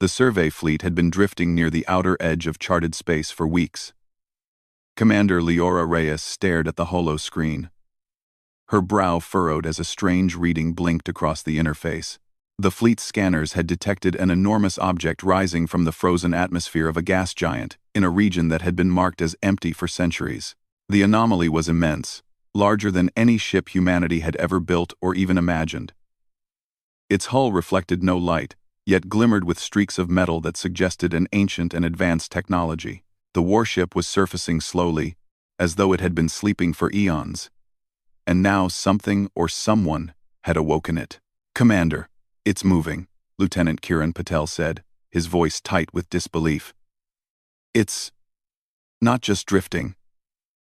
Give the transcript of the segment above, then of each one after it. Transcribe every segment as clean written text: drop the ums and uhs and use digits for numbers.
The survey fleet had been drifting near the outer edge of charted space for weeks. Commander Leora Reyes stared at the holo screen. Her brow furrowed as a strange reading blinked across the interface. The fleet's scanners had detected an enormous object rising from the frozen atmosphere of a gas giant in a region that had been marked as empty for centuries. The anomaly was immense, larger than any ship humanity had ever built or even imagined. Its hull reflected no light, yet glimmered with streaks of metal that suggested an ancient and advanced technology. The warship was surfacing slowly, as though it had been sleeping for eons. And now something or someone had awoken it. "Commander, it's moving," Lieutenant Kiran Patel said, his voice tight with disbelief. "It's not just drifting.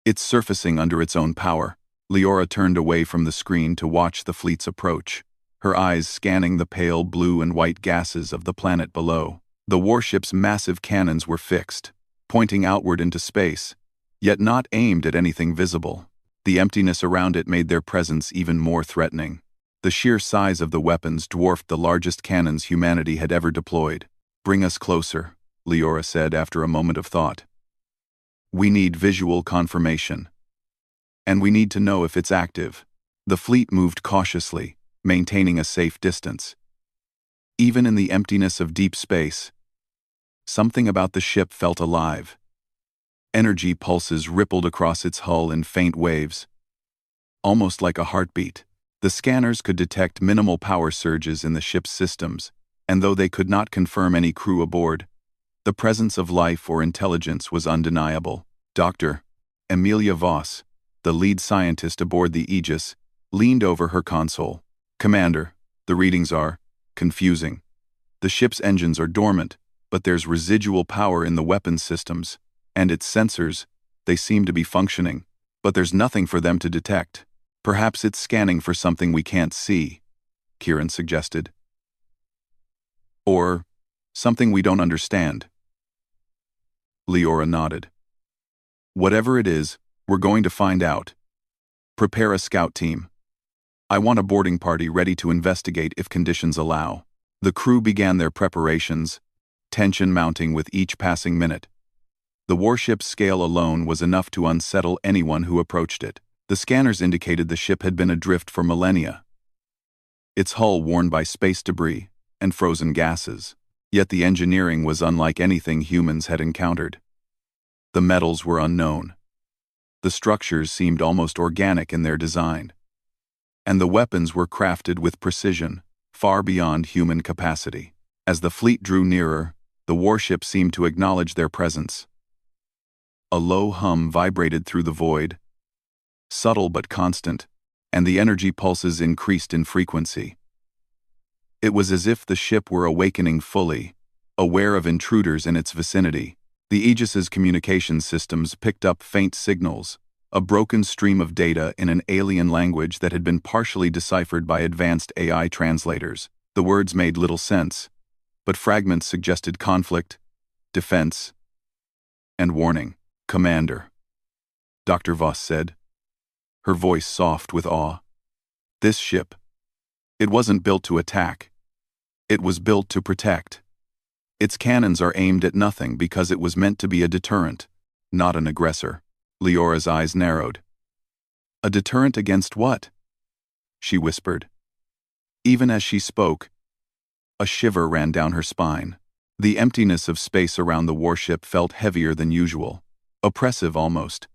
It's surfacing under its own power." Leora turned away from the screen to watch the fleet's approach, her eyes scanning the pale blue and white gases of the planet below. The warship's massive cannons were fixed, pointing outward into space, yet not aimed at anything visible. The emptiness around it made their presence even more threatening. The sheer size of the weapons dwarfed the largest cannons humanity had ever deployed. "Bring us closer," Leora said after a moment of thought. "We need visual confirmation. And we need to know if it's active." The fleet moved cautiously, maintaining a safe distance. Even in the emptiness of deep space, something about the ship felt alive. Energy pulses rippled across its hull in faint waves, almost like a heartbeat. The scanners could detect minimal power surges in the ship's systems, and though they could not confirm any crew aboard, the presence of life or intelligence was undeniable. Dr. Amelia Voss, the lead scientist aboard the Aegis, leaned over her console. "Commander, the readings are confusing. The ship's engines are dormant, but there's residual power in the weapons systems, and its sensors, they seem to be functioning, but there's nothing for them to detect. Perhaps it's scanning for something we can't see," Kiran suggested. "Or something we don't understand." Leora nodded. "Whatever it is, we're going to find out. Prepare a scout team. I want a boarding party ready to investigate if conditions allow." The crew began their preparations, tension mounting with each passing minute. The warship's scale alone was enough to unsettle anyone who approached it. The scanners indicated the ship had been adrift for millennia, its hull worn by space debris and frozen gases. Yet the engineering was unlike anything humans had encountered. The metals were unknown. The structures seemed almost organic in their design. And the weapons were crafted with precision, far beyond human capacity. As the fleet drew nearer, the warship seemed to acknowledge their presence. A low hum vibrated through the void, subtle but constant, and the energy pulses increased in frequency. It was as if the ship were awakening fully, aware of intruders in its vicinity. The Aegis's communication systems picked up faint signals, a broken stream of data in an alien language that had been partially deciphered by advanced AI translators. The words made little sense, but fragments suggested conflict, defense, and warning. "Commander," Dr. Voss said, her voice soft with awe. "This ship, it wasn't built to attack. It was built to protect. Its cannons are aimed at nothing because it was meant to be a deterrent, not an aggressor." Leora's eyes narrowed. "A deterrent against what?" she whispered. Even as she spoke, a shiver ran down her spine. The emptiness of space around the warship felt heavier than usual, oppressive almost.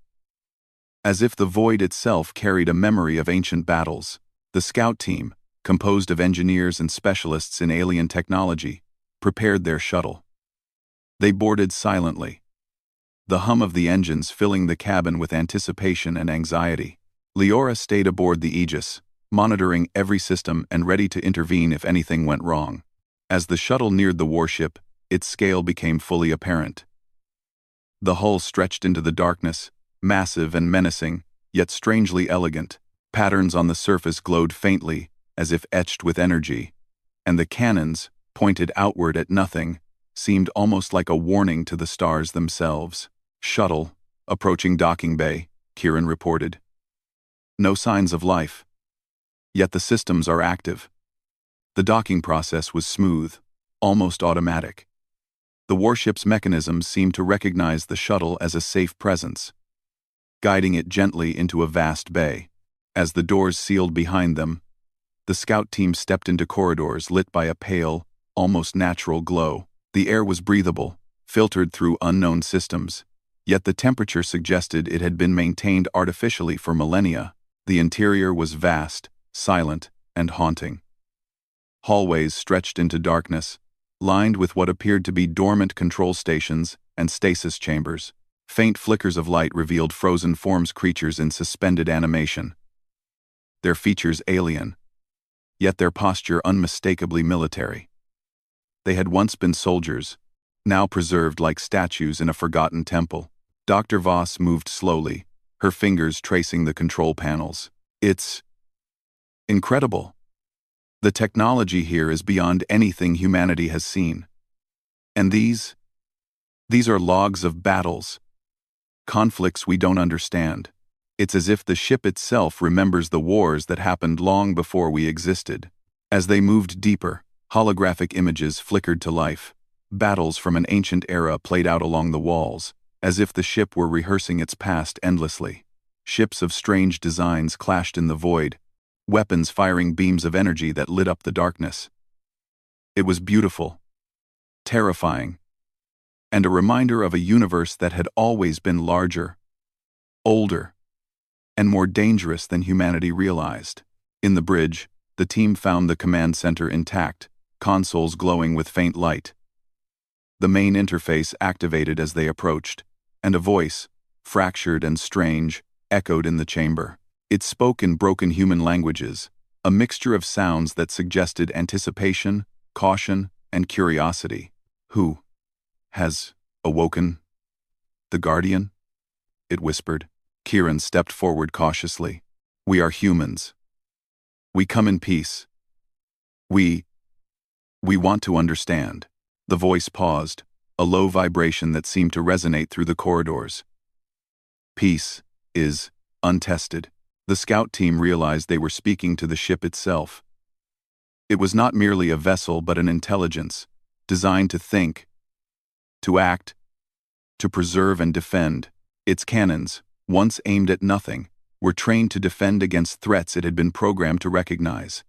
As if the void itself carried a memory of ancient battles. The scout team, composed of engineers and specialists in alien technology, prepared their shuttle. They boarded silently, the hum of the engines filling the cabin with anticipation and anxiety. Leora stayed aboard the Aegis, monitoring every system and ready to intervene if anything went wrong. As the shuttle neared the warship, its scale became fully apparent. The hull stretched into the darkness, massive and menacing, yet strangely elegant. Patterns on the surface glowed faintly, as if etched with energy, and the cannons, pointed outward at nothing, seemed almost like a warning to the stars themselves. "Shuttle, approaching docking bay," Kiran reported. "No signs of life. Yet the systems are active." The docking process was smooth, almost automatic. The warship's mechanisms seemed to recognize the shuttle as a safe presence, guiding it gently into a vast bay. As the doors sealed behind them, the scout team stepped into corridors lit by a pale, almost natural glow. The air was breathable, filtered through unknown systems, yet the temperature suggested it had been maintained artificially for millennia. The interior was vast, silent, and haunting. Hallways stretched into darkness, lined with what appeared to be dormant control stations and stasis chambers. Faint flickers of light revealed frozen forms creatures in suspended animation. Their features alien, yet their posture unmistakably military. They had once been soldiers, now preserved like statues in a forgotten temple. Dr. Voss moved slowly, her fingers tracing the control panels. It's incredible. The technology here is beyond anything humanity has seen. And these are logs of battles, conflicts we don't understand. It's as if the ship itself remembers the wars that happened long before we existed. As they moved deeper, holographic images flickered to life. Battles from an ancient era played out along the walls, as if the ship were rehearsing its past endlessly. Ships of strange designs clashed in the void, weapons firing beams of energy that lit up the darkness. It was beautiful, terrifying, and a reminder of a universe that had always been larger, older, and more dangerous than humanity realized. In the bridge, the team found the command center intact, consoles glowing with faint light. The main interface activated as they approached, and a voice, fractured and strange, echoed in the chamber. It spoke in broken human languages, a mixture of sounds that suggested anticipation, caution, and curiosity. Who has awoken? The Guardian? It whispered. Kieran stepped forward cautiously. We are humans. We come in peace. We want to understand. The voice paused, a low vibration that seemed to resonate through the corridors. Peace is untested. The scout team realized they were speaking to the ship itself. It was not merely a vessel but an intelligence, designed to think, to act, to preserve and defend. Its cannons, once aimed at nothing, were trained to defend against threats it had been programmed to recognize.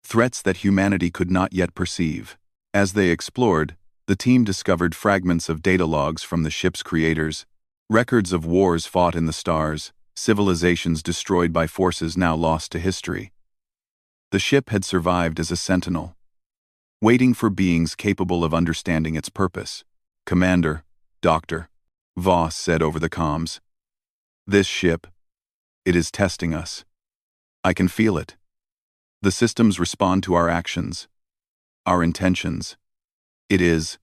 Threats that humanity could not yet perceive. As they explored, the team discovered fragments of data logs from the ship's creators, records of wars fought in the stars, civilizations destroyed by forces now lost to history. The ship had survived as a sentinel, waiting for beings capable of understanding its purpose. Commander, Dr. Voss said over the comms. This ship, it is testing us. I can feel it. The systems respond to our actions, our intentions. It is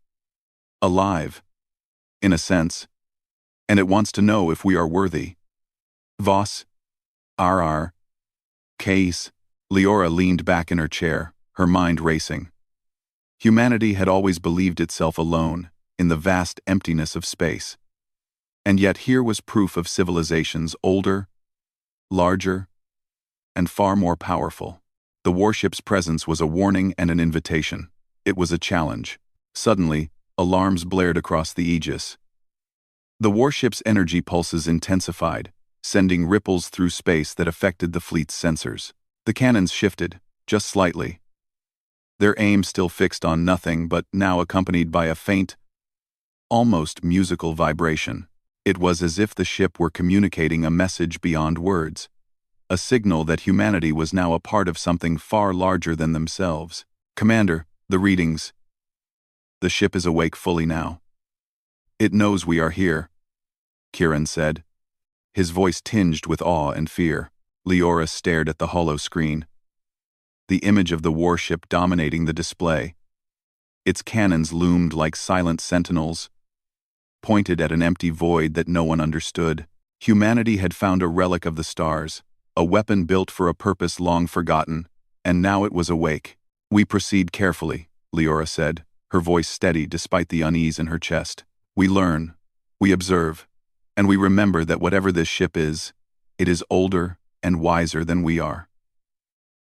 alive, in a sense, and it wants to know if we are worthy. Voss, RR, Case. Leora leaned back in her chair, her mind racing. Humanity had always believed itself alone, in the vast emptiness of space. And yet here was proof of civilizations older, larger, and far more powerful. The warship's presence was a warning and an invitation. It was a challenge. Suddenly, alarms blared across the Aegis. The warship's energy pulses intensified, sending ripples through space that affected the fleet's sensors. The cannons shifted, just slightly. Their aim still fixed on nothing but now accompanied by a faint, almost musical vibration. It was as if the ship were communicating a message beyond words, a signal that humanity was now a part of something far larger than themselves. Commander, the readings. The ship is awake fully now. It knows we are here, Kieran said, his voice tinged with awe and fear. Leora stared at the hollow screen, the image of the warship dominating the display. Its cannons loomed like silent sentinels, pointed at an empty void that no one understood. Humanity had found a relic of the stars, a weapon built for a purpose long forgotten, and now it was awake. We proceed carefully, Leora said, her voice steady despite the unease in her chest. We learn, we observe, and we remember that whatever this ship is, it is older and wiser than we are.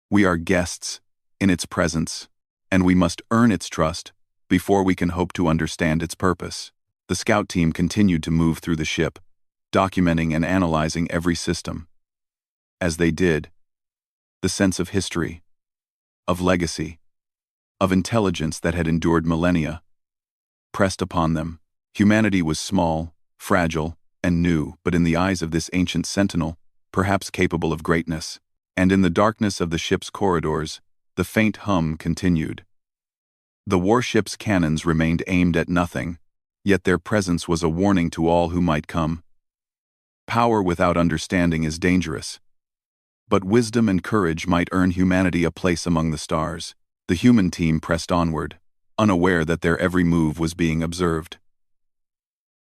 We are guests in its presence, and we must earn its trust before we can hope to understand its purpose. The scout team continued to move through the ship, documenting and analyzing every system. As they did, the sense of history, of legacy, of intelligence that had endured millennia, pressed upon them. Humanity was small, fragile, and new, but in the eyes of this ancient sentinel, perhaps capable of greatness. And in the darkness of the ship's corridors, the faint hum continued. The warship's cannons remained aimed at nothing, yet their presence was a warning to all who might come. Power without understanding is dangerous. But wisdom and courage might earn humanity a place among the stars. The human team pressed onward, unaware that their every move was being observed.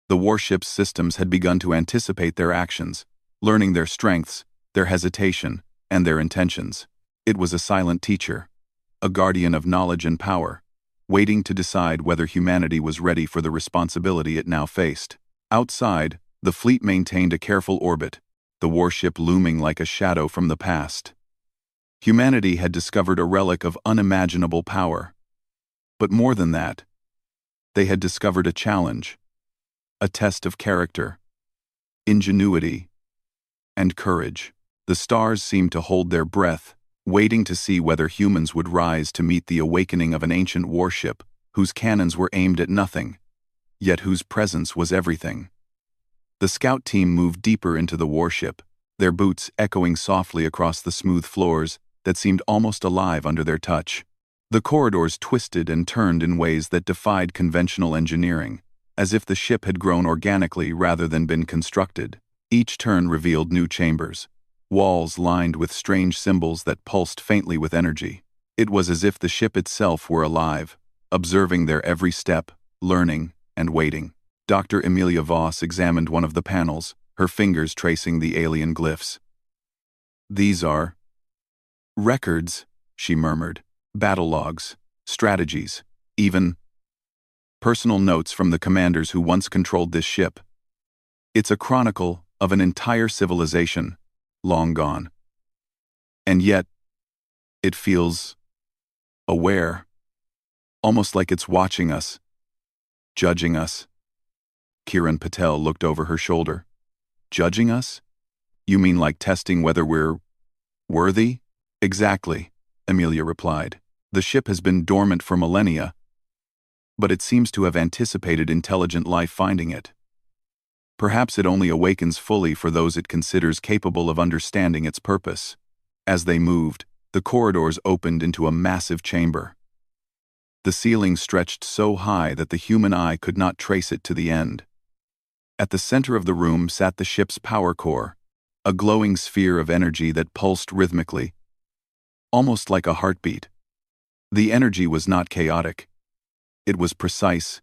The warship's systems had begun to anticipate their actions, learning their strengths, their hesitation, and their intentions. It was a silent teacher, a guardian of knowledge and power, waiting to decide whether humanity was ready for the responsibility it now faced. Outside, the fleet maintained a careful orbit, the warship looming like a shadow from the past. Humanity had discovered a relic of unimaginable power. But more than that, they had discovered a challenge, a test of character, ingenuity, and courage. The stars seemed to hold their breath, waiting to see whether humans would rise to meet the awakening of an ancient warship whose cannons were aimed at nothing, yet whose presence was everything. The scout team moved deeper into the warship, their boots echoing softly across the smooth floors that seemed almost alive under their touch. The corridors twisted and turned in ways that defied conventional engineering, as if the ship had grown organically rather than been constructed. Each turn revealed new chambers, walls lined with strange symbols that pulsed faintly with energy. It was as if the ship itself were alive, observing their every step, learning, and waiting. Dr. Emilia Voss examined one of the panels, her fingers tracing the alien glyphs. "These are records," she murmured. "Battle logs, strategies, even personal notes from the commanders who once controlled this ship. It's a chronicle of an entire civilization, long gone. And yet, it feels aware, almost like it's watching us, judging us." Kiran Patel looked over her shoulder. "Judging us? You mean like testing whether we're worthy?" "Exactly," Emilia replied. "The ship has been dormant for millennia, but it seems to have anticipated intelligent life finding it. Perhaps it only awakens fully for those it considers capable of understanding its purpose." As they moved, the corridors opened into a massive chamber. The ceiling stretched so high that the human eye could not trace it to the end. At the center of the room sat the ship's power core, a glowing sphere of energy that pulsed rhythmically, almost like a heartbeat. The energy was not chaotic. It was precise,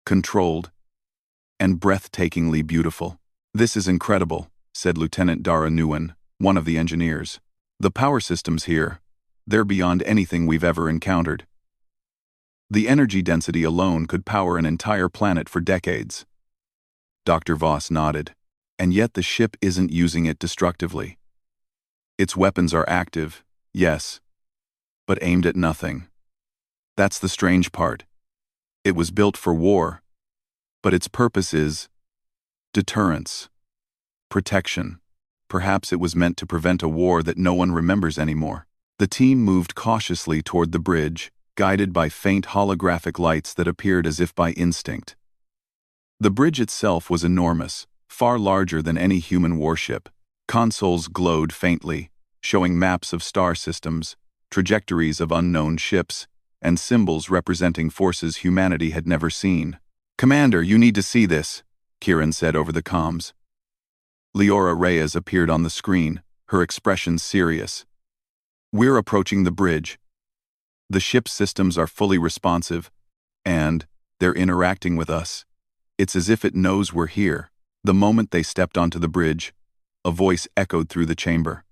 controlled, and breathtakingly beautiful. "This is incredible," said Lieutenant Dara Nguyen, one of the engineers. "The power systems here, they're beyond anything we've ever encountered. The energy density alone could power an entire planet for decades." Dr. Voss nodded. "And yet the ship isn't using it destructively. Its weapons are active, yes, but aimed at nothing. That's the strange part. It was built for war, but its purpose is deterrence, protection. Perhaps it was meant to prevent a war that no one remembers anymore." The team moved cautiously toward the bridge, guided by faint holographic lights that appeared as if by instinct. The bridge itself was enormous, far larger than any human warship. Consoles glowed faintly, showing maps of star systems, trajectories of unknown ships, and symbols representing forces humanity had never seen. "Commander, you need to see this," Kiran said over the comms. Leora Reyes appeared on the screen, her expression serious. "We're approaching the bridge. The ship's systems are fully responsive, and they're interacting with us. It's as if it knows we're here." The moment they stepped onto the bridge, a voice echoed through the chamber.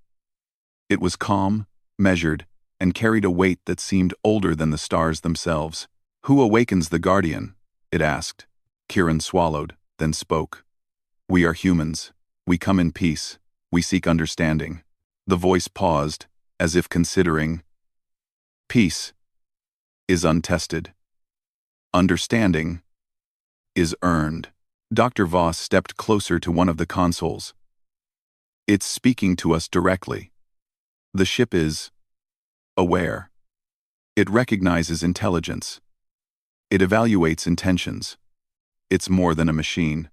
It was calm, measured, and carried a weight that seemed older than the stars themselves. "Who awakens the Guardian?" it asked. Kiran swallowed, then spoke. "We are humans. We come in peace. We seek understanding." The voice paused, as if considering. "Peace. is untested. Understanding is earned. Dr. Voss stepped closer to one of the consoles. It's speaking to us directly. The ship is aware. It recognizes intelligence. It evaluates intentions. It's more than a machine.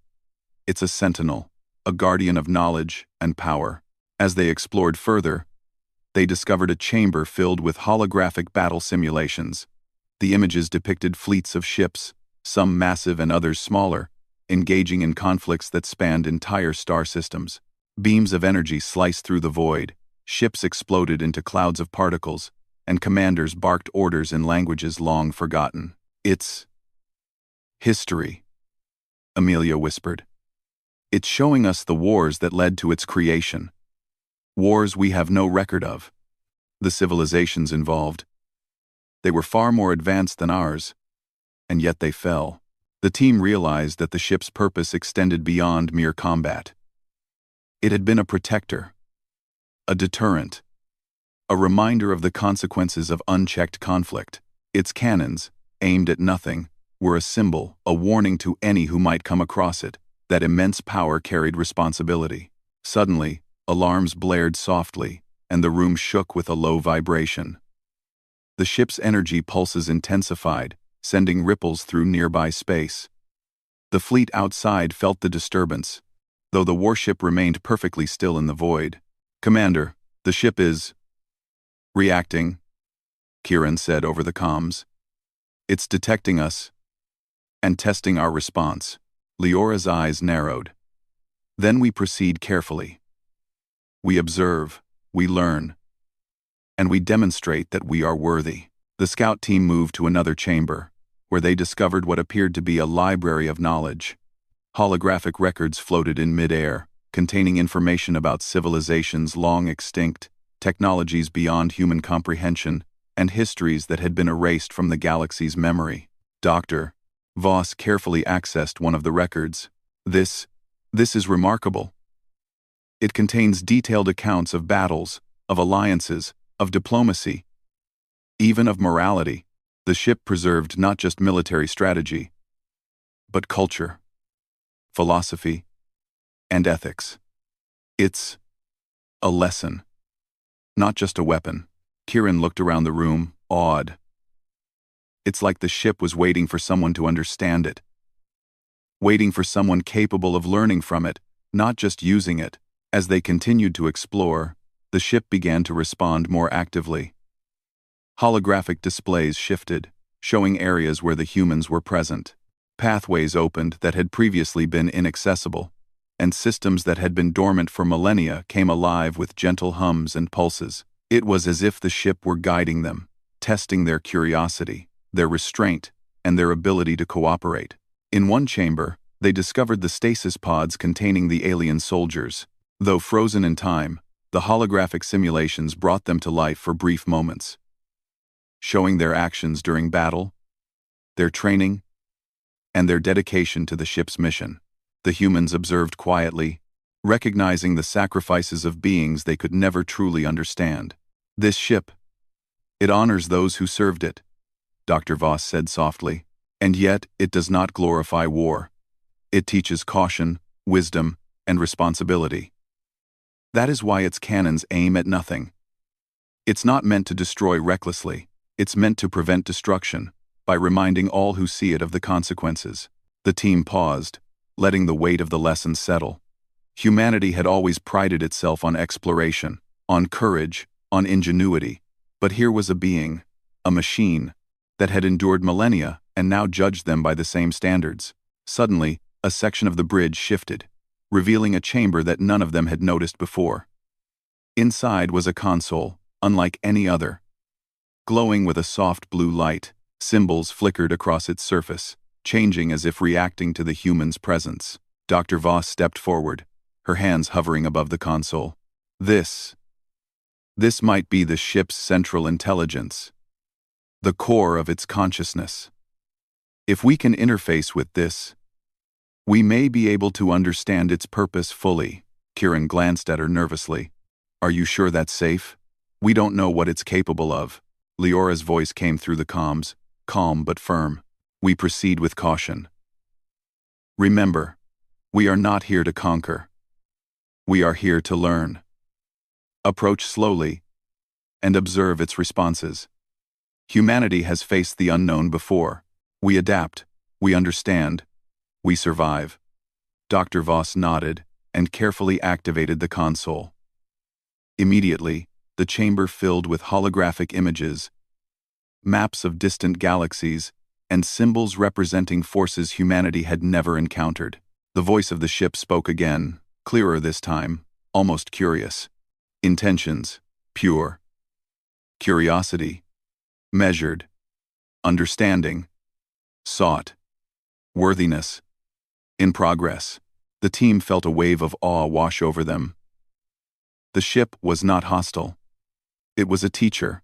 It's a sentinel, a guardian of knowledge and power. As they explored further, they discovered a chamber filled with holographic battle simulations. The images depicted fleets of ships, some massive and others smaller, engaging in conflicts that spanned entire star systems. Beams of energy sliced through the void, ships exploded into clouds of particles, and commanders barked orders in languages long forgotten. It's history, Amelia whispered. It's showing us the wars that led to its creation. Wars we have no record of. The civilizations involved. They were far more advanced than ours, and yet they fell. The team realized that the ship's purpose extended beyond mere combat. It had been a protector, a deterrent, a reminder of the consequences of unchecked conflict. Its cannons, aimed at nothing, were a symbol, a warning to any who might come across it. That immense power carried responsibility. Suddenly, alarms blared softly, and the room shook with a low vibration. The ship's energy pulses intensified, sending ripples through nearby space. The fleet outside felt the disturbance, though the warship remained perfectly still in the void. "Commander, the ship is reacting," Kieran said over the comms. "It's detecting us and testing our response." Leora's eyes narrowed. "Then we proceed carefully. We observe, we learn, and we demonstrate that we are worthy." The scout team moved to another chamber, where they discovered what appeared to be a library of knowledge. Holographic records floated in mid-air, containing information about civilizations long extinct, technologies beyond human comprehension, and histories that had been erased from the galaxy's memory. Dr. Voss carefully accessed one of the records. This is remarkable. It contains detailed accounts of battles, of alliances, of diplomacy, even of morality. The ship preserved not just military strategy, but culture, philosophy, and ethics. It's a lesson, not just a weapon. Kieran looked around the room, awed. It's like the ship was waiting for someone to understand it. Waiting for someone capable of learning from it, not just using it. As they continued to explore, the ship began to respond more actively. Holographic displays shifted, showing areas where the humans were present. Pathways opened that had previously been inaccessible, and systems that had been dormant for millennia came alive with gentle hums and pulses. It was as if the ship were guiding them, testing their curiosity, their restraint, and their ability to cooperate. In one chamber, they discovered the stasis pods containing the alien soldiers. Though frozen in time, the holographic simulations brought them to life for brief moments, showing their actions during battle, their training, and their dedication to the ship's mission. The humans observed quietly, recognizing the sacrifices of beings they could never truly understand. "This ship, it honors those who served it," Dr. Voss said softly. "And yet it does not glorify war. It teaches caution, wisdom, and responsibility. That is why its cannons aim at nothing. It's not meant to destroy recklessly. It's meant to prevent destruction, by reminding all who see it of the consequences." The team paused, letting the weight of the lesson settle. Humanity had always prided itself on exploration, on courage, on ingenuity. But here was a being, a machine, that had endured millennia and now judged them by the same standards. Suddenly, a section of the bridge shifted, revealing a chamber that none of them had noticed before. Inside was a console, unlike any other. Glowing with a soft blue light, symbols flickered across its surface, changing as if reacting to the human's presence. Dr. Voss stepped forward, her hands hovering above the console. This might be the ship's central intelligence, the core of its consciousness. If we can interface with this, we may be able to understand its purpose fully. Kieran glanced at her nervously. "Are you sure that's safe? We don't know what it's capable of." Leora's voice came through the comms. calm but firm. We proceed with caution. Remember, we are not here to conquer. We are here to learn. Approach slowly and observe its responses. Humanity has faced the unknown before. We adapt, we understand, we survive. Dr. Voss nodded and carefully activated the console. Immediately, the chamber filled with holographic images, maps of distant galaxies, and symbols representing forces humanity had never encountered. The voice of the ship spoke again, clearer this time, almost curious. Intentions, pure. Curiosity, measured. Understanding, sought. Worthiness, in progress. The team felt a wave of awe wash over them. The ship was not hostile. It was a teacher,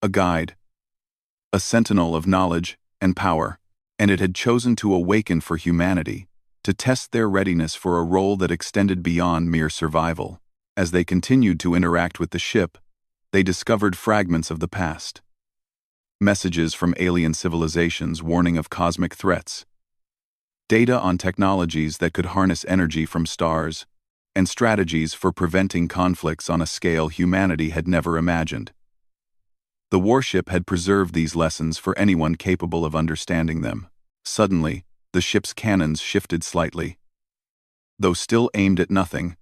a guide, a sentinel of knowledge and power, and it had chosen to awaken for humanity, to test their readiness for a role that extended beyond mere survival. As they continued to interact with the ship, they discovered fragments of the past. Messages from alien civilizations warning of cosmic threats, data on technologies that could harness energy from stars, and strategies for preventing conflicts on a scale humanity had never imagined. The warship had preserved these lessons for anyone capable of understanding them. Suddenly, the ship's cannons shifted slightly. Though still aimed at nothing,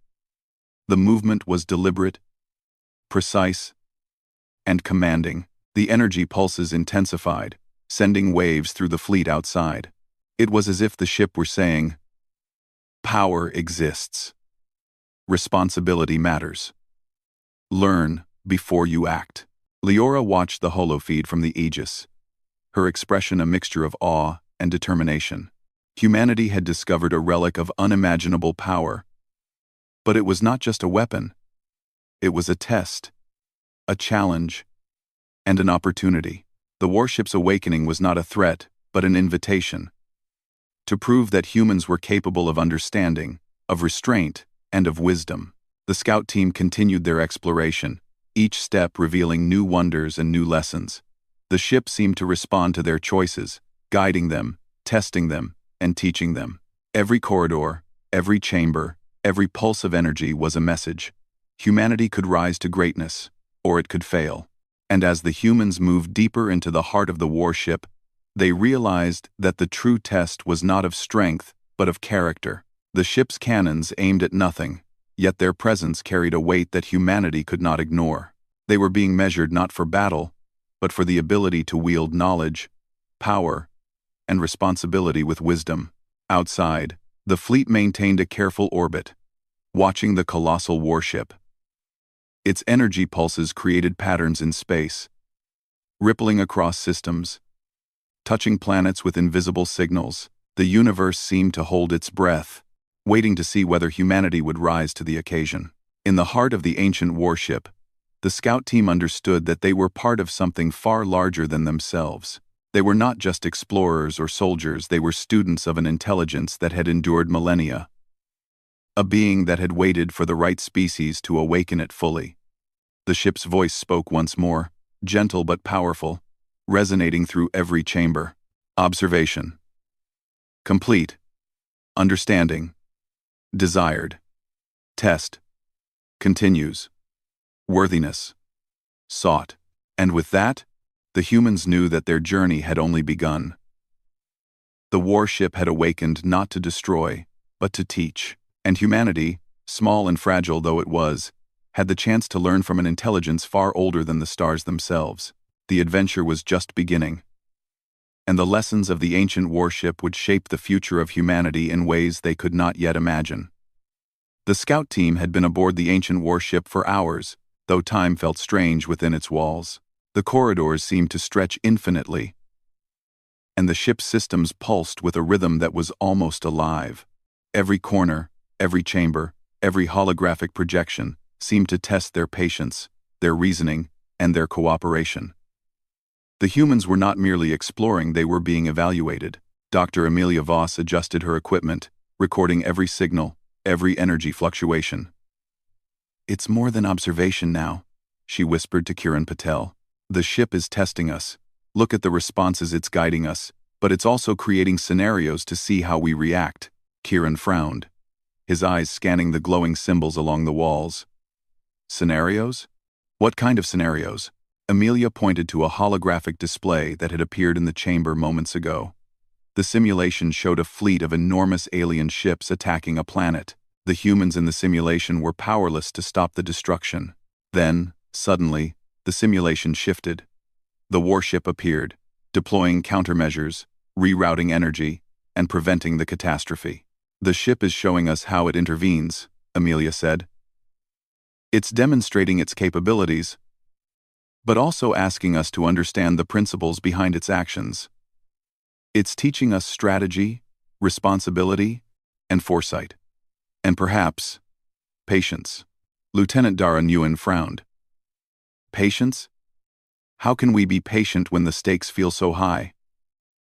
the movement was deliberate, precise, and commanding. The energy pulses intensified, sending waves through the fleet outside. It was as if the ship were saying, "Power exists. Responsibility matters. Learn before you act." Leora watched the holofeed from the Aegis, her expression a mixture of awe and determination. Humanity had discovered a relic of unimaginable power. But it was not just a weapon. It was a test, a challenge, and an opportunity. The warship's awakening was not a threat, but an invitation. To prove that humans were capable of understanding, of restraint, and of wisdom. The scout team continued their exploration, each step revealing new wonders and new lessons. The ship seemed to respond to their choices, guiding them, testing them, and teaching them. Every corridor, every chamber, every pulse of energy was a message. Humanity could rise to greatness, or it could fail. And as the humans moved deeper into the heart of the warship, they realized that the true test was not of strength, but of character. The ship's cannons aimed at nothing, yet their presence carried a weight that humanity could not ignore. They were being measured not for battle, but for the ability to wield knowledge, power, and responsibility with wisdom. Outside, the fleet maintained a careful orbit, watching the colossal warship. Its energy pulses created patterns in space, rippling across systems, touching planets with invisible signals. The universe seemed to hold its breath, waiting to see whether humanity would rise to the occasion. In the heart of the ancient warship, the scout team understood that they were part of something far larger than themselves. They were not just explorers or soldiers, they were students of an intelligence that had endured millennia. A being that had waited for the right species to awaken it fully. The ship's voice spoke once more, gentle but powerful, resonating through every chamber. Observation. Complete. Understanding. Desired. Test. Continues. Worthiness. Sought. And with that, the humans knew that their journey had only begun. The warship had awakened not to destroy, but to teach. And humanity, small and fragile though it was, had the chance to learn from an intelligence far older than the stars themselves. The adventure was just beginning. And the lessons of the ancient warship would shape the future of humanity in ways they could not yet imagine. The scout team had been aboard the ancient warship for hours, though time felt strange within its walls. The corridors seemed to stretch infinitely, and the ship's systems pulsed with a rhythm that was almost alive. Every corner, every chamber, every holographic projection seemed to test their patience, their reasoning, and their cooperation. The humans were not merely exploring, they were being evaluated. Dr. Amelia Voss adjusted her equipment, recording every signal, every energy fluctuation. "It's more than observation now," she whispered to Kiran Patel. "The ship is testing us, Look at the responses it's guiding us, but it's also creating scenarios to see how we react. Kieran frowned, his eyes scanning the glowing symbols along the walls. Scenarios? What kind of scenarios? Amelia pointed to a holographic display that had appeared in the chamber moments ago. The simulation showed a fleet of enormous alien ships attacking a planet. The humans in the simulation were powerless to stop the destruction. Then, suddenly, the simulation shifted. The warship appeared, deploying countermeasures, rerouting energy, and preventing the catastrophe. The ship is showing us how it intervenes, Amelia said. It's demonstrating its capabilities, but also asking us to understand the principles behind its actions. It's teaching us strategy, responsibility, and foresight. And perhaps, patience. Lieutenant Dara Nguyen frowned. Patience? How can we be patient when the stakes feel so high?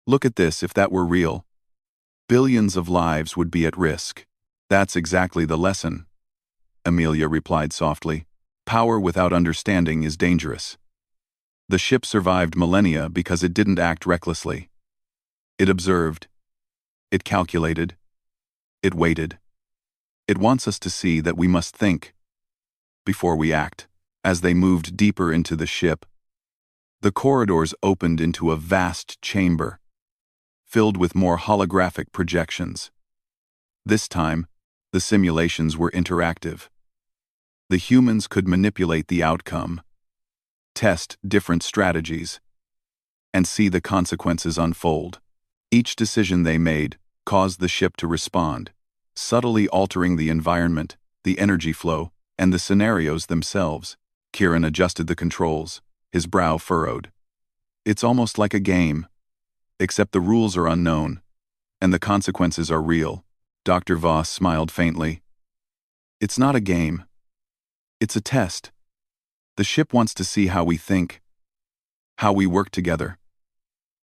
Look at this. If that were real, billions of lives would be at risk. That's exactly the lesson, Amelia replied softly. Power without understanding is dangerous. The ship survived millennia because it didn't act recklessly. It observed. It calculated. It waited. It wants us to see that we must think before we act. As they moved deeper into the ship, the corridors opened into a vast chamber, filled with more holographic projections. This time, the simulations were interactive. The humans could manipulate the outcome, test different strategies, and see the consequences unfold. Each decision they made caused the ship to respond, subtly altering the environment, the energy flow, and the scenarios themselves. Kieran adjusted the controls, his brow furrowed. It's almost like a game, except the rules are unknown, and the consequences are real. Dr. Voss smiled faintly. It's not a game. It's a test. The ship wants to see how we think, how we work together,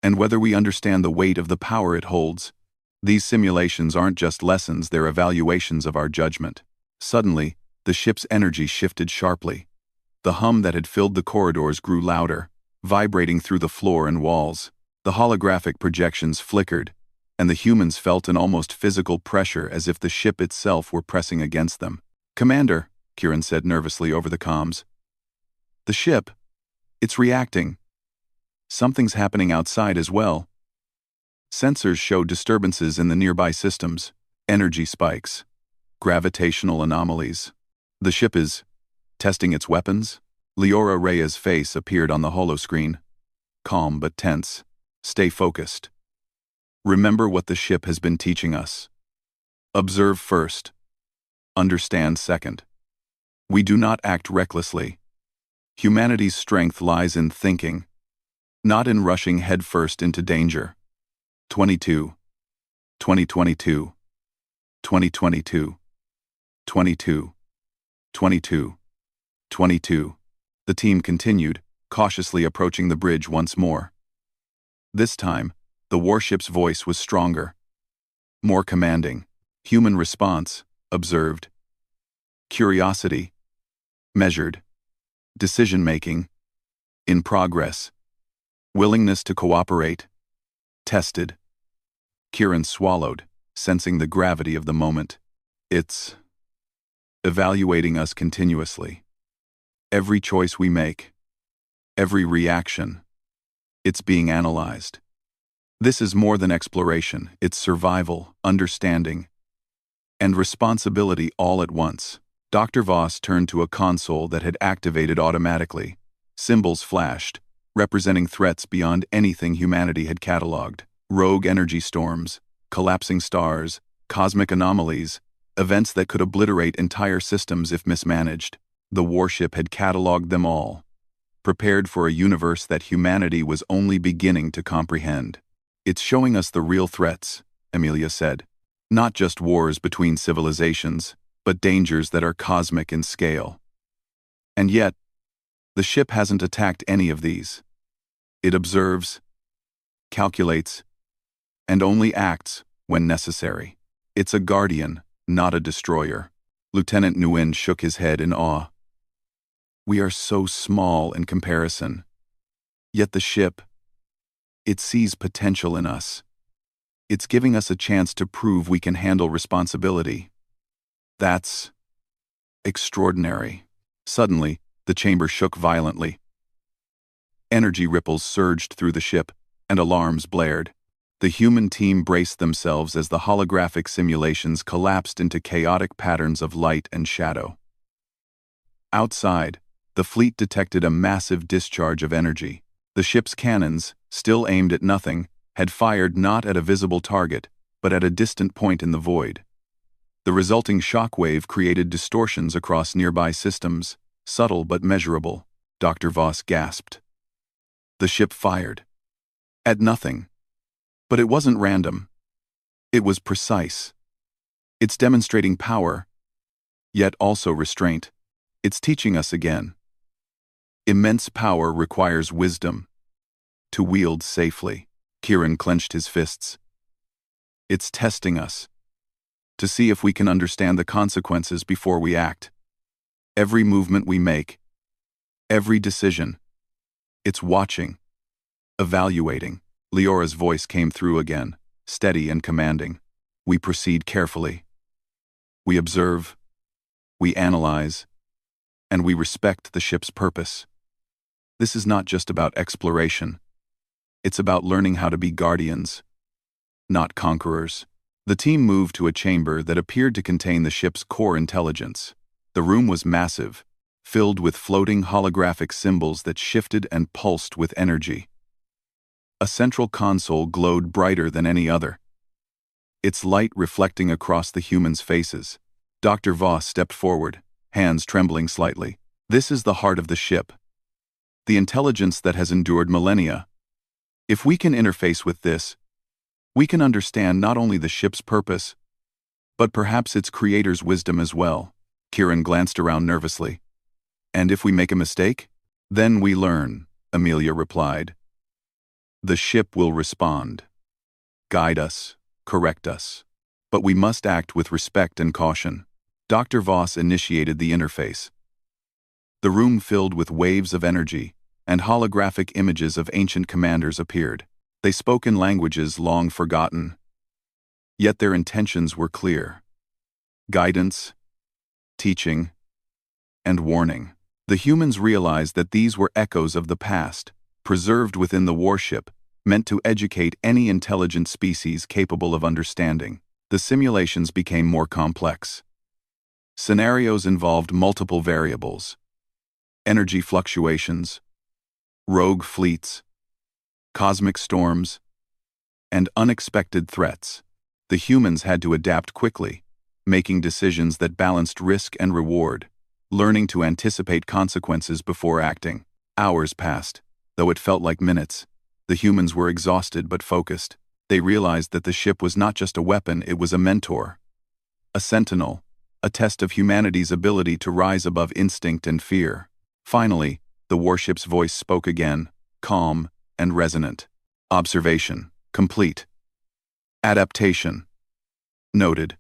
and whether we understand the weight of the power it holds. These simulations aren't just lessons, they're evaluations of our judgment. Suddenly, the ship's energy shifted sharply. The hum that had filled the corridors grew louder, vibrating through the floor and walls. The holographic projections flickered, and the humans felt an almost physical pressure as if the ship itself were pressing against them. Commander, Kieran said nervously over the comms. The ship. It's reacting. Something's happening outside as well. Sensors showed disturbances in the nearby systems, energy spikes, gravitational anomalies. The ship is testing its weapons? Leora Rhea's face appeared on the holoscreen. Calm but tense. Stay focused. Remember what the ship has been teaching us. Observe first. Understand second. We do not act recklessly. Humanity's strength lies in thinking, not in rushing headfirst into danger. 22. 2022. 2022. 22. 22. 22. The team continued, cautiously approaching the bridge once more. This time, the warship's voice was stronger, more commanding. Human response, observed. Curiosity, measured. Decision-making, in progress. Willingness to cooperate, tested. Kieran swallowed, sensing the gravity of the moment. It's evaluating us continuously. Every choice we make, every reaction, it's being analyzed. This is more than exploration, it's survival, understanding, and responsibility all at once. Dr. Voss turned to a console that had activated automatically. Symbols flashed, representing threats beyond anything humanity had cataloged. Rogue energy storms, collapsing stars, cosmic anomalies, events that could obliterate entire systems if mismanaged. The warship had cataloged them all, prepared for a universe that humanity was only beginning to comprehend. It's showing us the real threats, Amelia said. Not just wars between civilizations, but dangers that are cosmic in scale. And yet, the ship hasn't attacked any of these. It observes, calculates, and only acts when necessary. It's a guardian, not a destroyer. Lieutenant Nguyen shook his head in awe. We are so small in comparison. Yet the ship, It sees potential in us. It's giving us a chance to prove we can handle responsibility. That's extraordinary. Suddenly, the chamber shook violently. Energy ripples surged through the ship, and alarms blared. The human team braced themselves as the holographic simulations collapsed into chaotic patterns of light and shadow. Outside, the fleet detected a massive discharge of energy. The ship's cannons, still aimed at nothing, had fired not at a visible target, but at a distant point in the void. The resulting shockwave created distortions across nearby systems, subtle but measurable. Dr. Voss gasped. The ship fired. At nothing. But it wasn't random. It was precise. It's demonstrating power, yet also restraint. It's teaching us again. Immense power requires wisdom. To wield safely. Kieran clenched his fists. It's testing us. To see if we can understand the consequences before we act. Every movement we make. Every decision. It's watching. Evaluating. Leora's voice came through again, steady and commanding. We proceed carefully. We observe. We analyze. And we respect the ship's purpose. This is not just about exploration. It's about learning how to be guardians, not conquerors. The team moved to a chamber that appeared to contain the ship's core intelligence. The room was massive, filled with floating holographic symbols that shifted and pulsed with energy. A central console glowed brighter than any other, its light reflecting across the humans' faces. Dr. Voss stepped forward, hands trembling slightly. This is the heart of the ship. The intelligence that has endured millennia. If we can interface with this, we can understand not only the ship's purpose, but perhaps its creator's wisdom as well. Kieran glanced around nervously. And if we make a mistake? Then we learn, Amelia replied. The ship will respond. Guide us, correct us. But we must act with respect and caution. Dr. Voss initiated the interface. The room filled with waves of energy, and holographic images of ancient commanders appeared. They spoke in languages long forgotten. Yet their intentions were clear. Guidance, teaching, and warning. The humans realized that these were echoes of the past, preserved within the warship, meant to educate any intelligent species capable of understanding. The simulations became more complex. Scenarios involved multiple variables. Energy fluctuations, rogue fleets, cosmic storms, and unexpected threats. The humans had to adapt quickly, making decisions that balanced risk and reward, learning to anticipate consequences before acting. Hours passed, though it felt like minutes. The humans were exhausted but focused. They realized that the ship was not just a weapon, it was a mentor. A sentinel, a test of humanity's ability to rise above instinct and fear. Finally, the warship's voice spoke again, calm and resonant. Observation, complete. Adaptation, noted.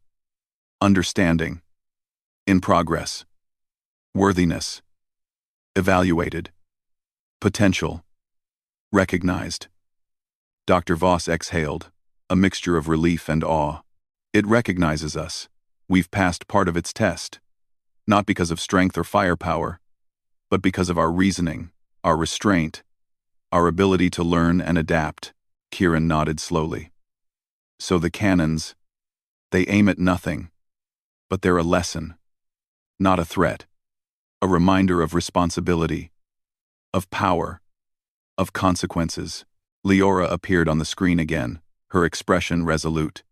Understanding, in progress. Worthiness, evaluated. Potential, recognized. Dr. Voss exhaled, a mixture of relief and awe. It recognizes us. We've passed part of its test. Not because of strength or firepower, but because of our reasoning, our restraint, our ability to learn and adapt. Kieran nodded slowly. So the cannons, they aim at nothing, but they're a lesson, not a threat. A reminder of responsibility, of power, of consequences. Leora appeared on the screen again, her expression resolute.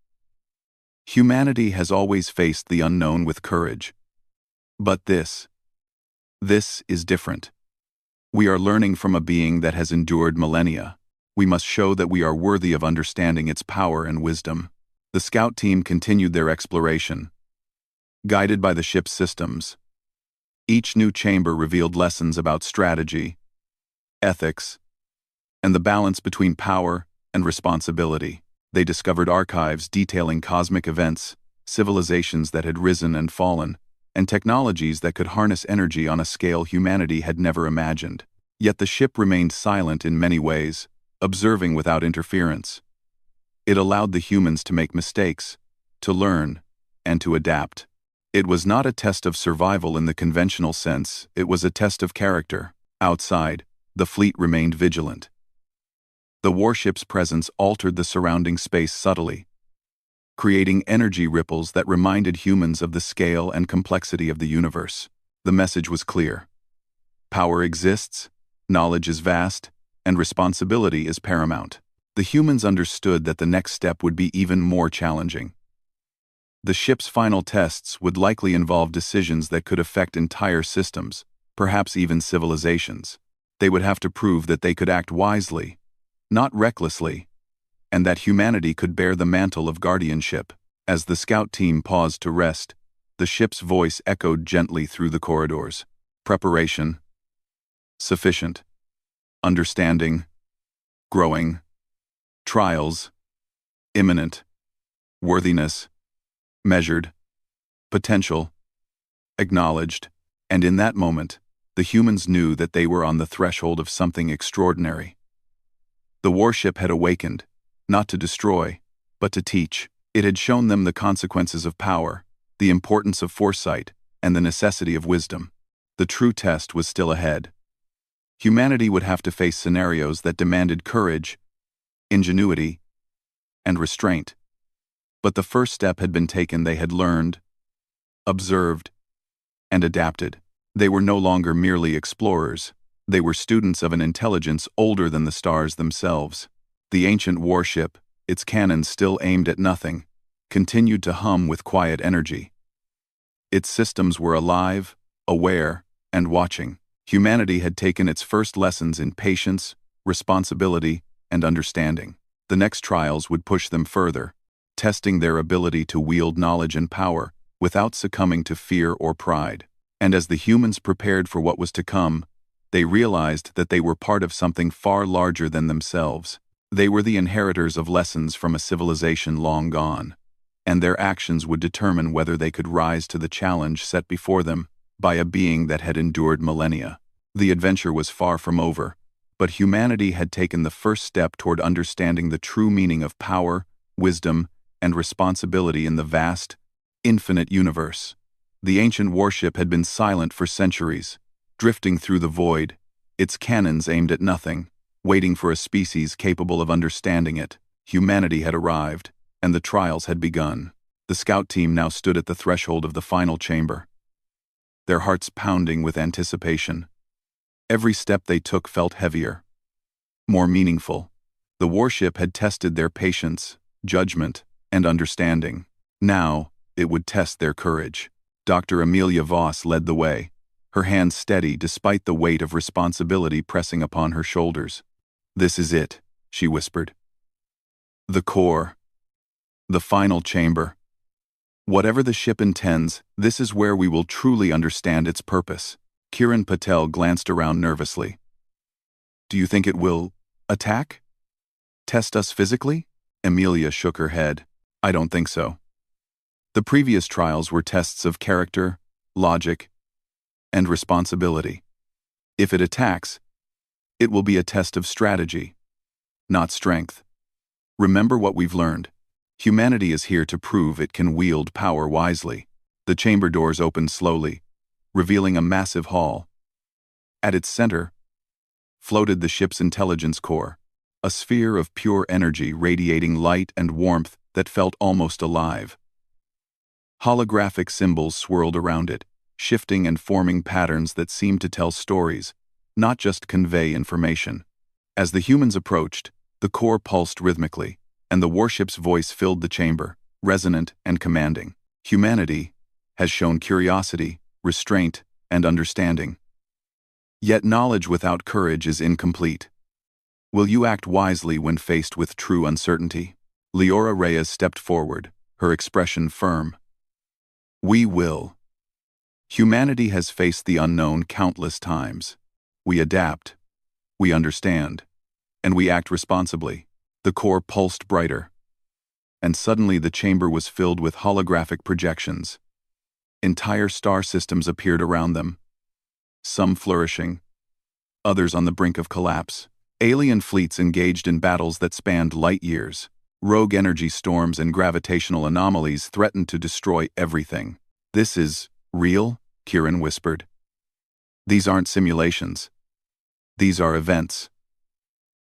Humanity has always faced the unknown with courage. But this is different. We are learning from a being that has endured millennia. We must show that we are worthy of understanding its power and wisdom. The scout team continued their exploration, guided by the ship's systems. Each new chamber revealed lessons about strategy, ethics, and the balance between power and responsibility. They discovered archives detailing cosmic events, civilizations that had risen and fallen, and technologies that could harness energy on a scale humanity had never imagined. Yet the ship remained silent in many ways, observing without interference. It allowed the humans to make mistakes, to learn, and to adapt. It was not a test of survival in the conventional sense, it was a test of character. Outside, the fleet remained vigilant. The warship's presence altered the surrounding space subtly, creating energy ripples that reminded humans of the scale and complexity of the universe. The message was clear. Power exists, knowledge is vast, and responsibility is paramount. The humans understood that the next step would be even more challenging. The ship's final tests would likely involve decisions that could affect entire systems, perhaps even civilizations. They would have to prove that they could act wisely, not recklessly, and that humanity could bear the mantle of guardianship. As the scout team paused to rest, the ship's voice echoed gently through the corridors. Preparation. Sufficient. Understanding. Growing. Trials. Imminent. Worthiness. Measured. Potential. Acknowledged. And in that moment, the humans knew that they were on the threshold of something extraordinary. The warship had awakened, not to destroy, but to teach. It had shown them the consequences of power, the importance of foresight, and the necessity of wisdom. The true test was still ahead. Humanity would have to face scenarios that demanded courage, ingenuity, and restraint. But the first step had been taken. They had learned, observed, and adapted. They were no longer merely explorers. They were students of an intelligence older than the stars themselves. The ancient warship, its cannons still aimed at nothing, continued to hum with quiet energy. Its systems were alive, aware, and watching. Humanity had taken its first lessons in patience, responsibility, and understanding. The next trials would push them further, testing their ability to wield knowledge and power without succumbing to fear or pride. And as the humans prepared for what was to come, they realized that they were part of something far larger than themselves. They were the inheritors of lessons from a civilization long gone, and their actions would determine whether they could rise to the challenge set before them by a being that had endured millennia. The adventure was far from over, but humanity had taken the first step toward understanding the true meaning of power, wisdom, and responsibility in the vast, infinite universe. The ancient warship had been silent for centuries, drifting through the void, its cannons aimed at nothing, waiting for a species capable of understanding it. Humanity had arrived, and the trials had begun. The scout team now stood at the threshold of the final chamber, their hearts pounding with anticipation. Every step they took felt heavier, more meaningful. The warship had tested their patience, judgment, and understanding. Now, it would test their courage. Dr. Amelia Voss led the way, her hands steady despite the weight of responsibility pressing upon her shoulders. "This is it," she whispered. "The core. The final chamber. Whatever the ship intends, this is where we will truly understand its purpose." Kiran Patel glanced around nervously. "Do you think it will attack? Test us physically?" Amelia shook her head. "I don't think so. The previous trials were tests of character, logic, and responsibility. If it attacks, it will be a test of strategy, not strength. Remember what we've learned. Humanity is here to prove it can wield power wisely." The chamber doors opened slowly, revealing a massive hall. At its center floated the ship's intelligence core, a sphere of pure energy radiating light and warmth that felt almost alive. Holographic symbols swirled around it, shifting and forming patterns that seemed to tell stories, not just convey information. As the humans approached, the core pulsed rhythmically, and the warship's voice filled the chamber, resonant and commanding. Humanity has shown curiosity, restraint, and understanding. Yet knowledge without courage is incomplete. Will you act wisely when faced with true uncertainty? Leora Reyes stepped forward, her expression firm. "We will. Humanity has faced the unknown countless times. We adapt, we understand, and we act responsibly." The core pulsed brighter, and suddenly the chamber was filled with holographic projections. Entire star systems appeared around them, some flourishing, others on the brink of collapse. Alien fleets engaged in battles that spanned light years. Rogue energy storms and gravitational anomalies threatened to destroy everything. "This is real," Kieran whispered. "These aren't simulations. These are events."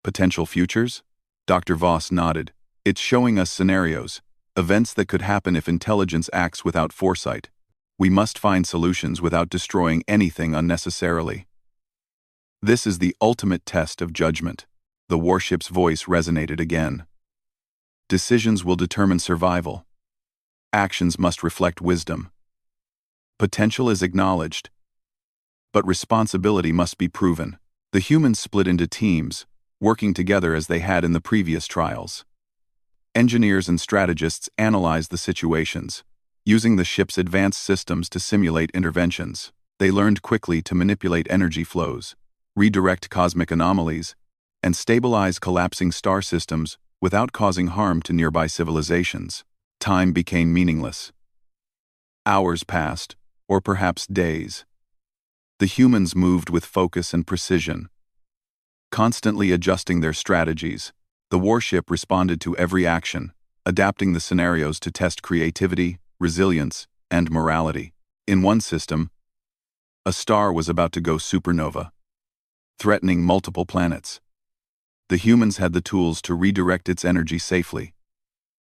"Potential futures?" Dr. Voss nodded. "It's showing us scenarios, events that could happen if intelligence acts without foresight. We must find solutions without destroying anything unnecessarily. This is the ultimate test of judgment." The warship's voice resonated again. "Decisions will determine survival. Actions must reflect wisdom. Potential is acknowledged, but responsibility must be proven." The humans split into teams, working together as they had in the previous trials. Engineers and strategists analyzed the situations, using the ship's advanced systems to simulate interventions. They learned quickly to manipulate energy flows, redirect cosmic anomalies, and stabilize collapsing star systems without causing harm to nearby civilizations. Time became meaningless. Hours passed, or perhaps days. The humans moved with focus and precision, constantly adjusting their strategies. The warship responded to every action, adapting the scenarios to test creativity, resilience, and morality. In one system, a star was about to go supernova, threatening multiple planets. The humans had the tools to redirect its energy safely,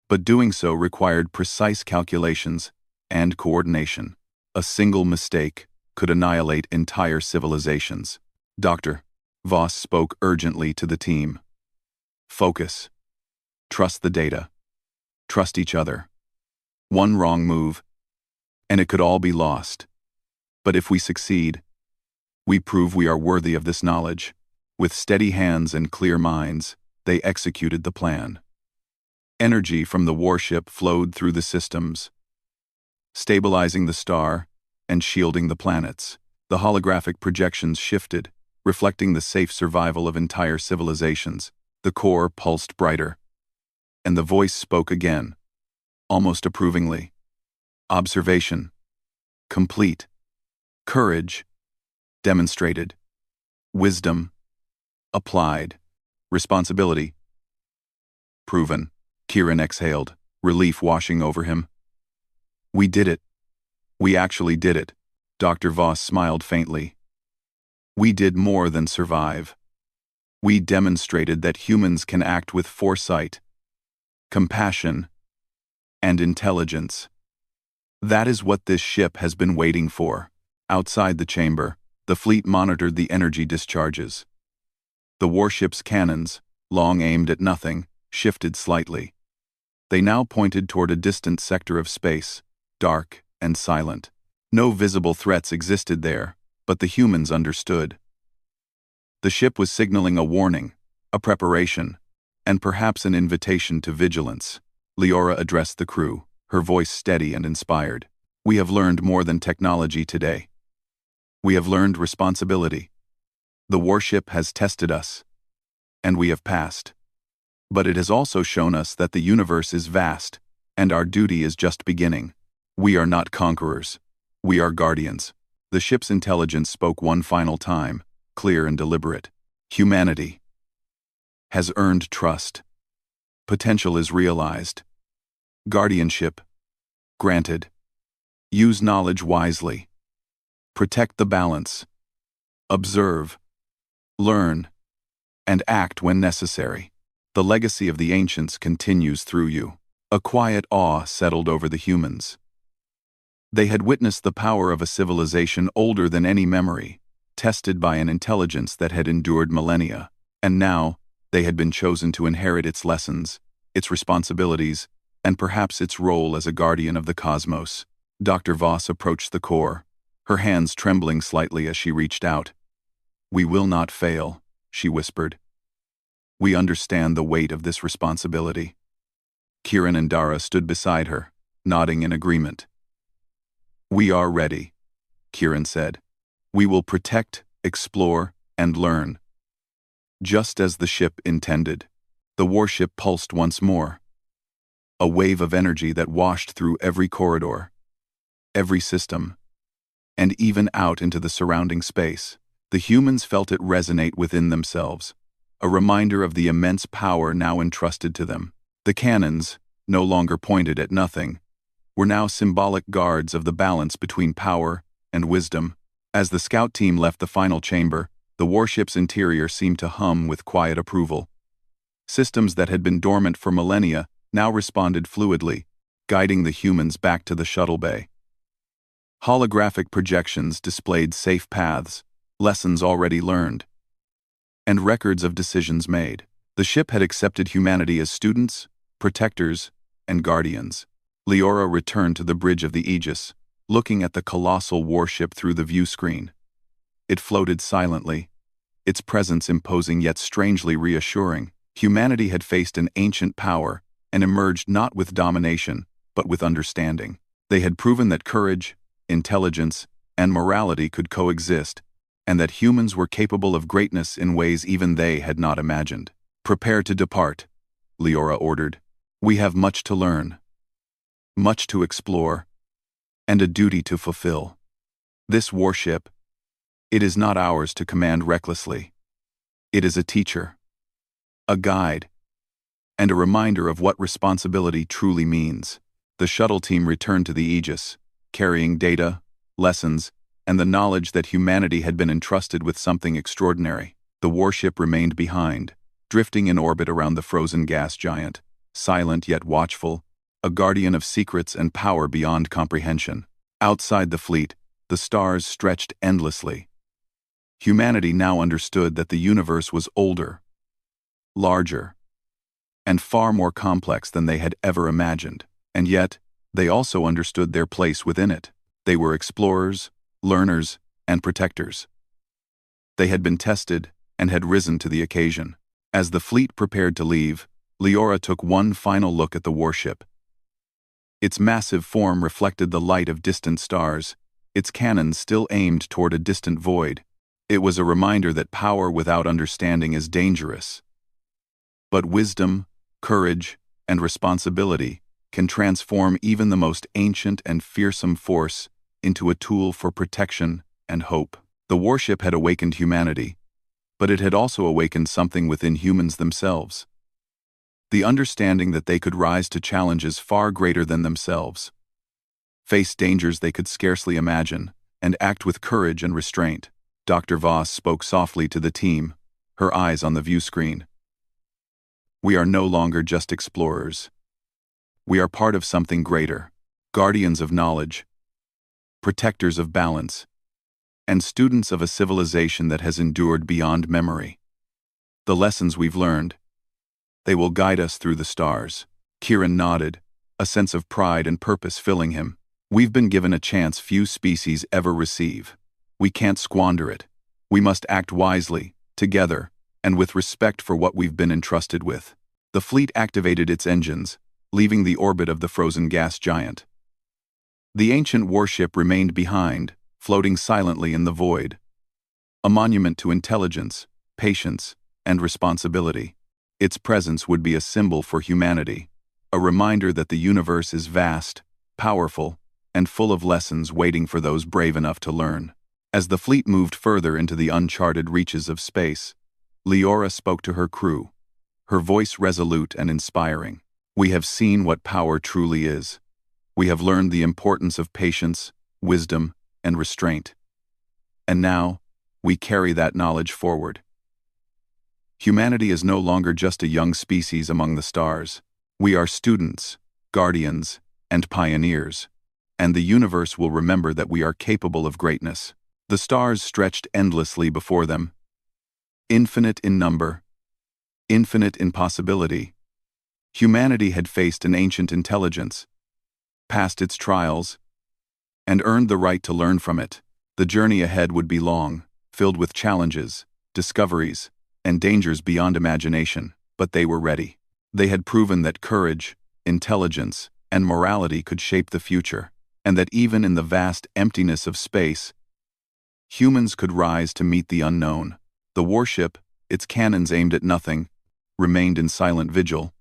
but doing so required precise calculations and coordination. A single mistake could annihilate entire civilizations. Dr. Voss spoke urgently to the team. "Focus. Trust the data. Trust each other. One wrong move, and it could all be lost. But if we succeed, we prove we are worthy of this knowledge." With steady hands and clear minds, they executed the plan. Energy from the warship flowed through the systems, stabilizing the star and shielding the planets. The holographic projections shifted, reflecting the safe survival of entire civilizations. The core pulsed brighter, and the voice spoke again, almost approvingly. "Observation. Complete. Courage. Demonstrated. Wisdom. Applied. Responsibility. Proven." Kieran exhaled, relief washing over him. "We did it. We actually did it." Dr. Voss smiled faintly. "We did more than survive. We demonstrated that humans can act with foresight, compassion, and intelligence. That is what this ship has been waiting for." Outside the chamber, the fleet monitored the energy discharges. The warship's cannons, long aimed at nothing, shifted slightly. They now pointed toward a distant sector of space, dark and silent. No visible threats existed there, but the humans understood. The ship was signaling a warning, a preparation, and perhaps an invitation to vigilance. Leora addressed the crew, her voice steady and inspired. "We have learned more than technology today. We have learned responsibility. The warship has tested us, and we have passed. But it has also shown us that the universe is vast, and our duty is just beginning. We are not conquerors. We are guardians." The ship's intelligence spoke one final time, clear and deliberate. "Humanity has earned trust. Potential is realized. Guardianship granted. Use knowledge wisely. Protect the balance. Observe, learn, and act when necessary. The legacy of the ancients continues through you." A quiet awe settled over the humans. They had witnessed the power of a civilization older than any memory, tested by an intelligence that had endured millennia, and now they had been chosen to inherit its lessons, its responsibilities, and perhaps its role as a guardian of the cosmos. Dr. Voss approached the core, her hands trembling slightly as she reached out. "We will not fail," she whispered. "We understand the weight of this responsibility." Kieran and Dara stood beside her, nodding in agreement. "We are ready," Kieran said. "We will protect, explore, and learn." Just as the ship intended, the warship pulsed once more. A wave of energy that washed through every corridor, every system, and even out into the surrounding space. The humans felt it resonate within themselves, a reminder of the immense power now entrusted to them. The cannons, no longer pointed at nothing, were now symbolic guards of the balance between power and wisdom. As the scout team left the final chamber, the warship's interior seemed to hum with quiet approval. Systems that had been dormant for millennia now responded fluidly, guiding the humans back to the shuttle bay. Holographic projections displayed safe paths, lessons already learned, and records of decisions made. The ship had accepted humanity as students, protectors, and guardians. Leora returned to the bridge of the Aegis, looking at the colossal warship through the view screen. It floated silently, its presence imposing yet strangely reassuring. Humanity had faced an ancient power and emerged not with domination, but with understanding. They had proven that courage, intelligence, and morality could coexist, and that humans were capable of greatness in ways even they had not imagined. "Prepare to depart," Leora ordered. "We have much to learn, much to explore, and a duty to fulfill. This warship, it is not ours to command recklessly. It is a teacher, a guide, and a reminder of what responsibility truly means." The shuttle team returned to the Aegis, carrying data, lessons, and the knowledge that humanity had been entrusted with something extraordinary. The warship remained behind, drifting in orbit around the frozen gas giant, silent yet watchful, a guardian of secrets and power beyond comprehension. Outside the fleet, the stars stretched endlessly. Humanity now understood that the universe was older, larger, and far more complex than they had ever imagined. And yet, they also understood their place within it. They were explorers, learners, and protectors. They had been tested and had risen to the occasion. As the fleet prepared to leave, Leora took one final look at the warship. Its massive form reflected the light of distant stars, its cannons still aimed toward a distant void. It was a reminder that power without understanding is dangerous. But wisdom, courage, and responsibility can transform even the most ancient and fearsome force into a tool for protection and hope. The warship had awakened humanity, but it had also awakened something within humans themselves. The understanding that they could rise to challenges far greater than themselves, face dangers they could scarcely imagine, and act with courage and restraint. Dr. Voss spoke softly to the team, her eyes on the view screen. "We are no longer just explorers. We are part of something greater, guardians of knowledge, protectors of balance, and students of a civilization that has endured beyond memory. The lessons we've learned, they will guide us through the stars." Kieran nodded, a sense of pride and purpose filling him. "We've been given a chance few species ever receive. We can't squander it. We must act wisely, together, and with respect for what we've been entrusted with." The fleet activated its engines, leaving the orbit of the frozen gas giant. The ancient warship remained behind, floating silently in the void, a monument to intelligence, patience, and responsibility. Its presence would be a symbol for humanity, a reminder that the universe is vast, powerful, and full of lessons waiting for those brave enough to learn. As the fleet moved further into the uncharted reaches of space, Leora spoke to her crew, her voice resolute and inspiring. "We have seen what power truly is. We have learned the importance of patience, wisdom, and restraint. And now, we carry that knowledge forward. Humanity is no longer just a young species among the stars. We are students, guardians, and pioneers, and the universe will remember that we are capable of greatness." The stars stretched endlessly before them, infinite in number, infinite in possibility. Humanity had faced an ancient intelligence, passed its trials, and earned the right to learn from it. The journey ahead would be long, filled with challenges, discoveries, and dangers beyond imagination, but they were ready. They had proven that courage, intelligence, and morality could shape the future, and that even in the vast emptiness of space, humans could rise to meet the unknown. The warship, its cannons aimed at nothing, remained in silent vigil.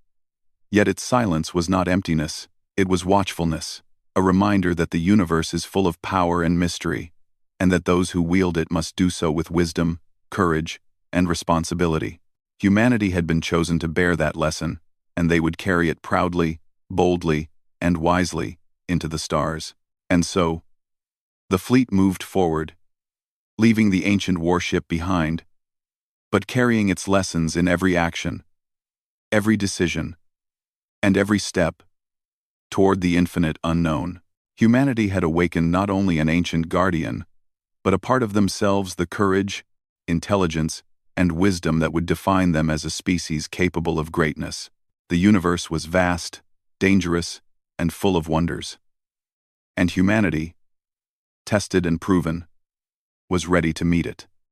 Yet its silence was not emptiness, it was watchfulness, a reminder that the universe is full of power and mystery, and that those who wield it must do so with wisdom, courage, and responsibility. Humanity had been chosen to bear that lesson, and they would carry it proudly, boldly, and wisely into the stars. And so, the fleet moved forward, leaving the ancient warship behind, but carrying its lessons in every action, every decision, and every step toward the infinite unknown. Humanity had awakened not only an ancient guardian, but a part of themselves, the courage, intelligence, and wisdom that would define them as a species capable of greatness. The universe was vast, dangerous, and full of wonders. And humanity, tested and proven, was ready to meet it.